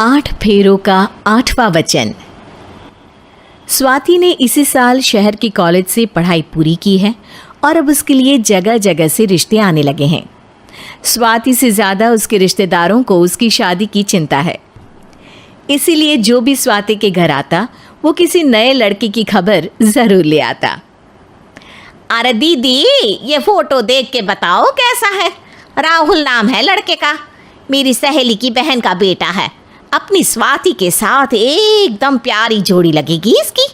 8 फेरों का 8वां वचन। स्वाति ने इसी साल शहर के कॉलेज से पढ़ाई पूरी की है और अब उसके लिए जगह जगह से रिश्ते आने लगे हैं। स्वाति से ज़्यादा उसके रिश्तेदारों को उसकी शादी की चिंता है, इसीलिए जो भी स्वाति के घर आता वो किसी नए लड़के की खबर ज़रूर ले आता। अरे दीदी, ये फोटो देख के बताओ कैसा है। राहुल नाम है लड़के का, मेरी सहेली की बहन का बेटा है। अपनी स्वाति के साथ एकदम प्यारी जोड़ी लगेगी इसकी।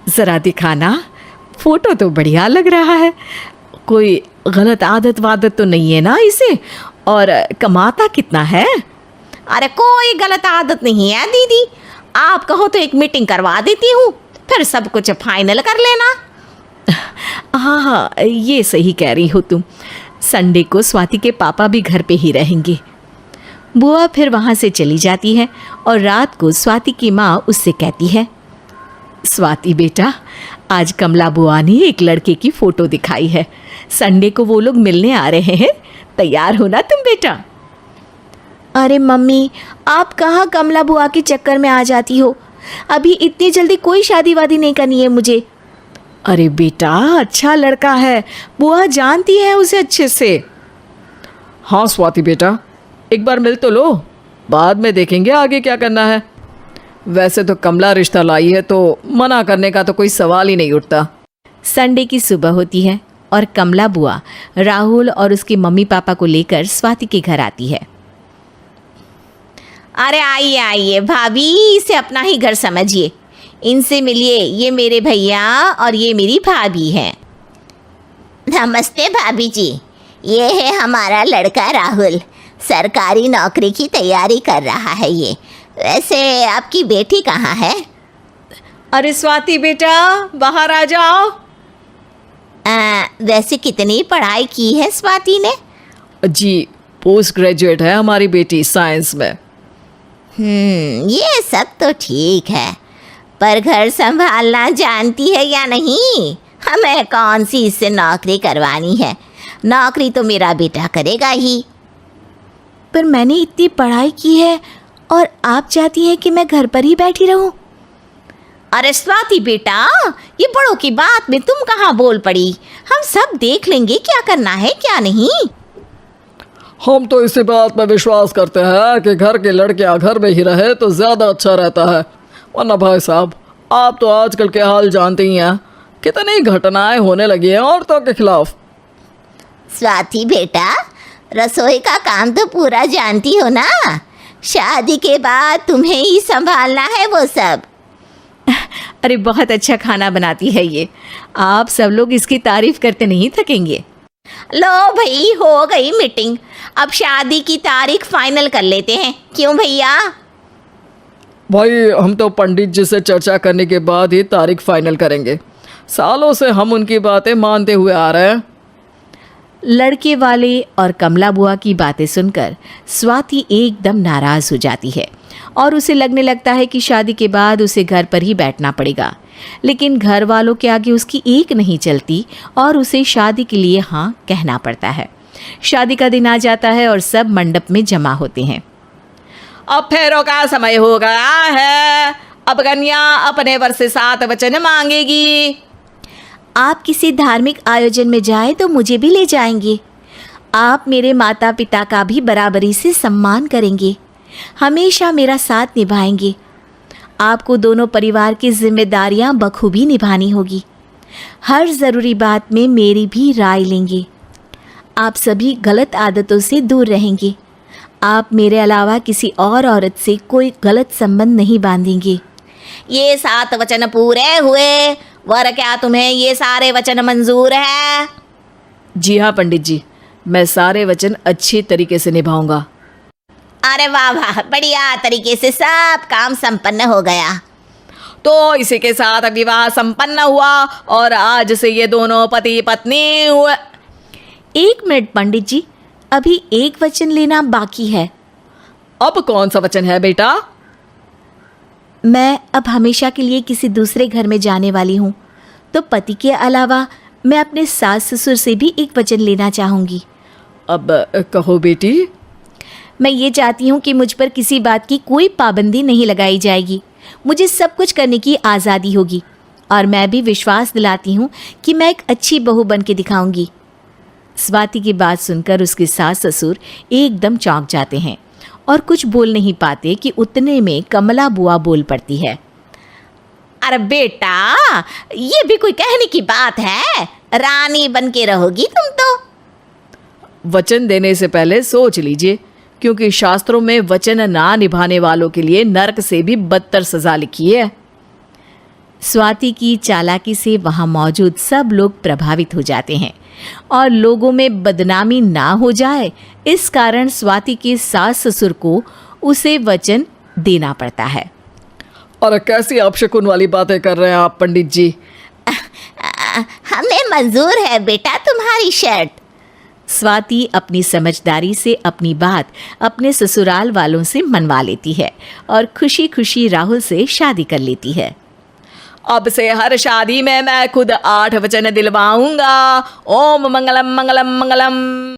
ज़रा दिखाना, फोटो तो बढ़िया लग रहा है। कोई गलत आदत वादत तो नहीं है ना इसे? और कमाता कितना है? अरे कोई गलत आदत नहीं है दीदी, आप कहो तो एक मीटिंग करवा देती हूँ, फिर सब कुछ फाइनल कर लेना। हाँ, ये सही कह रही हो तुम। संडे को स्वाति के पापा भी घर पे ही रहेंगे। बुआ फिर वहाँ से चली जाती है और रात को स्वाति की माँ उससे कहती है, स्वाति बेटा, आज कमला बुआ ने एक लड़के की फ़ोटो दिखाई है। संडे को वो लोग मिलने आ रहे हैं, तैयार हो ना तुम बेटा? अरे मम्मी, आप कहाँ कमला बुआ के चक्कर में आ जाती हो? अभी इतनी जल्दी कोई शादी वादी नहीं करनी है मुझे। अरे बेटा, अच्छा लड़का है, बुआ जानती है उसे अच्छे से। हाँ स्वाति बेटा, एक बार मिल तो लो, बाद में देखेंगे आगे क्या करना है। वैसे तो कमला रिश्ता लाई है तो मना करने का तो कोई सवाल ही नहीं उठता। संडे की सुबह होती है और कमला बुआ राहुल और उसके मम्मी पापा को लेकर स्वाति के घर आती है। अरे आइए आइए भाभी, इसे अपना ही घर समझिए, इनसे मिलिए। ये मेरे भैया और ये मेरी भाभी हैं। नमस्ते भाभी जी, ये है हमारा लड़का राहुल, सरकारी नौकरी की तैयारी कर रहा है ये। वैसे आपकी बेटी कहाँ है? अरे स्वाति बेटा, बाहर आ जाओ। वैसे कितनी पढ़ाई की है स्वाति ने? जी, पोस्ट ग्रेजुएट है हमारी बेटी साइंस में। ये सब तो ठीक है, पर घर संभालना जानती है या नहीं? हमें कौन सी इससे नौकरी करवानी है, नौकरी तो मेरा बेटा करेगा ही। पर मैंने इतनी पढ़ाई की है और आप चाहती हैं कि मैं घर पर ही बैठी रहूं? अरे स्वाति बेटा, ये बड़ों की बात में तुम कहाँ बोल पड़ी? हम सब देख लेंगे क्या करना है क्या नहीं। हम तो इसी बात पर विश्वास करते हैं कि घर के लड़के घर में ही रहे तो ज़्यादा अच्छा रहता है। वरना भाई साहब, आप तो आजकल के हाल जानते ही हैं, कितनी घटनाएं होने लगी हैं औरतों के खिलाफ। स्वाति बेटा, रसोई का काम तो पूरा जानती हो ना? शादी के बाद तुम्हें ही संभालना है वो सब। अरे बहुत अच्छा खाना बनाती है ये, आप सब लोग इसकी तारीफ करते नहीं थकेंगे। लो भाई, हो गई मीटिंग, अब शादी की तारीख फाइनल कर लेते हैं, क्यों भैया? भाई, हम तो पंडित जी से चर्चा करने के बाद ही तारीख फाइनल करेंगे। सालों से हम उनकी बातें मानते हुए आ रहे हैं। लड़के वाले और कमला बुआ की बातें सुनकर स्वाति एकदम नाराज हो जाती है और उसे लगने लगता है कि शादी के बाद उसे घर पर ही बैठना पड़ेगा। लेकिन घर वालों के आगे उसकी एक नहीं चलती और उसे शादी के लिए हाँ कहना पड़ता है। शादी का दिन आ जाता है और सब मंडप में जमा होते हैं। अब फेरों का समय हो गया है, अब कन्या अपने वर से 7 वचन मांगेगी। आप किसी धार्मिक आयोजन में जाएं तो मुझे भी ले जाएंगे। आप मेरे माता पिता का भी बराबरी से सम्मान करेंगे, हमेशा मेरा साथ निभाएंगे। आपको दोनों परिवार की जिम्मेदारियां बखूबी निभानी होगी। हर ज़रूरी बात में मेरी भी राय लेंगे। आप सभी गलत आदतों से दूर रहेंगे। आप मेरे अलावा किसी और औरत से कोई गलत संबंध नहीं बांधेंगे। ये 7 वचन पूरे हुए, वर क्या तुम्हें ये सारे वचन मंजूर है? जी हाँ पंडित जी, मैं सारे वचन अच्छी तरीके से निभाऊंगा। अरे वाह वाह, बढ़िया तरीके से सब काम संपन्न हो गया। तो इसी के साथ विवाह संपन्न हुआ और आज से ये दोनों पति पत्नी हुए। 1 मिनट पंडित जी, अभी एक वचन लेना बाकी है। अब कौन सा वचन है बेटा? मैं अब हमेशा के लिए किसी दूसरे घर में जाने वाली हूँ, तो पति के अलावा मैं अपने सास ससुर से भी एक वचन लेना चाहूँगी। अब कहो बेटी। मैं ये चाहती हूँ कि मुझ पर किसी बात की कोई पाबंदी नहीं लगाई जाएगी। मुझे सब कुछ करने की आज़ादी होगी और मैं भी विश्वास दिलाती हूँ कि मैं एक अच्छी बहू बन के दिखाऊंगी। स्वाति की बात सुनकर उसके सास ससुर एकदम चौंक जाते हैं और कुछ बोल नहीं पाते कि उतने में कमला बुआ बोल पड़ती है। अरे बेटा, ये भी कोई कहने की बात है? रानी बन के रहोगी तुम तो। वचन देने से पहले सोच लीजिए, क्योंकि शास्त्रों में वचन ना निभाने वालों के लिए नरक से भी बदतर सजा लिखी है। स्वाति की चालाकी से वहाँ मौजूद सब लोग प्रभावित हो जाते हैं और लोगों में बदनामी ना हो जाए, इस कारण स्वाति के सास ससुर को उसे वचन देना पड़ता है। अरे कैसी अपशकुन वाली बातें कर रहे हैं आप पंडित जी। हमें मंजूर है बेटा तुम्हारी शर्त। स्वाति अपनी समझदारी से अपनी बात अपने ससुराल वालों से मनवा लेती है और खुशी खुशी राहुल से शादी कर लेती है। अब से हर शादी में मैं खुद 8 वचन दिलवाऊंगा। ओम मंगलम मंगलम मंगलम।